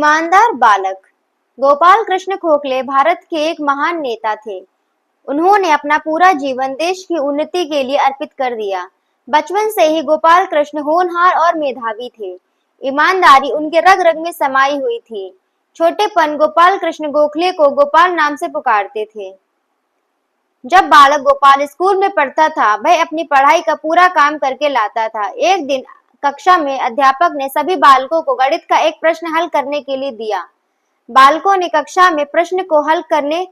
ईमानदार बालक। गोपाल कृष्ण गोखले भारत के एक महान नेता थे। उन्होंने अपना पूरा जीवन देश की उन्नति के लिए अर्पित कर दिया। बचपन से ही गोपाल कृष्ण होनहार और मेधावी थे। ईमानदारी उनके रग रग में समाई हुई थी। छोटेपन गोपाल कृष्ण गोखले को गोपाल नाम से पुकारते थे। जब बालक गोपाल स्कूल में पढ़ता था, वह अपनी पढ़ाई का पूरा काम करके लाता था। एक दिन कक्षा में अध्यापक ने सभी बालकों को गणित का एक प्रश्न हल करने के लिए दिया। बालकों ने कक्षा में प्रश्न को हल करने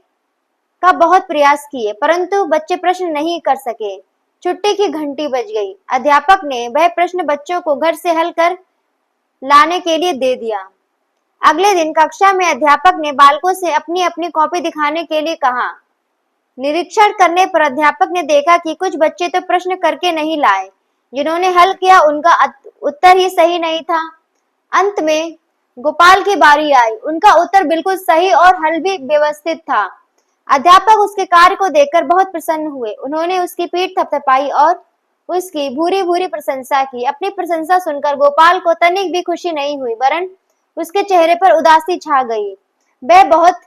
का बहुत प्रयास किए, परंतु बच्चे प्रश्न नहीं कर सके। छुट्टी की घंटी बज गई। अध्यापक ने वह प्रश्न बच्चों को घर से हल कर लाने के लिए दे दिया। अगले दिन कक्षा में अध्यापक ने बालकों से अपनी अपनी कॉपी दिखाने के लिए कहा। निरीक्षण करने पर अध्यापक ने देखा कि कुछ बच्चे तो प्रश्न करके नहीं लाए। जिन्होंने हल किया उनका उत्तर ही सही नहीं था। अंत में गोपाल की बारी आई। उनका उत्तर बिल्कुल सही और हल भी व्यवस्थित था। अध्यापक उसके कार्य को देखकर बहुत प्रसन्न हुए। उन्होंने उसकी पीठ थपथपाई और उसकी भूरी भूरी प्रशंसा की। अपनी प्रशंसा सुनकर गोपाल को तनिक भी खुशी नहीं हुई, वरन उसके चेहरे पर उदासी छा गई। वह बहुत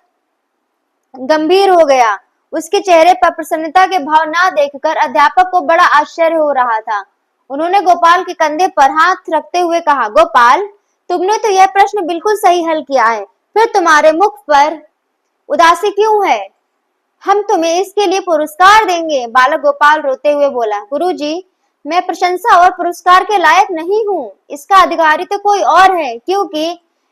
गंभीर हो गया। उसके चेहरे पर प्रसन्नता के भाव ना देखकर अध्यापक को बड़ा आश्चर्य हो रहा था। उन्होंने गोपाल के कंधे पर हाथ रखते हुए कहा, गोपाल, तुमने तो यह प्रश्न बिल्कुल सही हल किया है, फिर तुम्हारे मुख पर उदासी क्यों है? हम तुम्हें इसके लिए पुरस्कार देंगे। बालक गोपाल रोते हुए बोला, गुरुजी, मैं प्रशंसा और पुरस्कार के लायक नहीं हूँ। इसका अधिकारी तो कोई और है, क्योंकि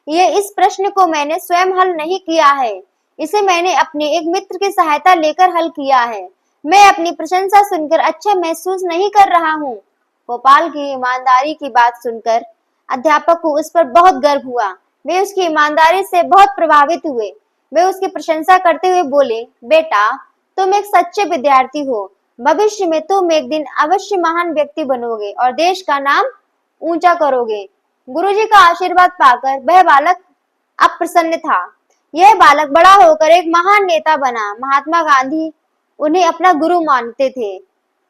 ये इस प्रश्न को मैंने स्वयं हल नहीं किया है। इसे मैंने अपने एक मित्र की सहायता लेकर हल किया है। मैं अपनी प्रशंसा सुनकर अच्छा महसूस नहीं कर रहा हूँ। गोपाल की ईमानदारी की बात सुनकर अध्यापक को उस पर बहुत गर्व हुआ। वे उसकी ईमानदारी से बहुत प्रभावित हुए। वे उसकी प्रशंसा करते हुए बोले, बेटा, तुम एक सच्चे विद्यार्थी हो। भविष्य में तुम एक दिन अवश्य महान व्यक्ति बनोगे और देश का नाम ऊंचा करोगे। गुरुजी का आशीर्वाद पाकर वह बालक अब प्रसन्न था। यह बालक बड़ा होकर एक महान नेता बना। महात्मा गांधी उन्हें अपना गुरु मानते थे।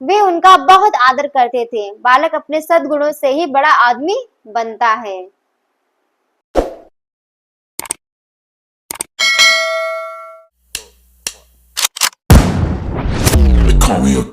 वे उनका बहुत आदर करते थे। बालक अपने सद्गुणों से ही बड़ा आदमी बनता है। Call me a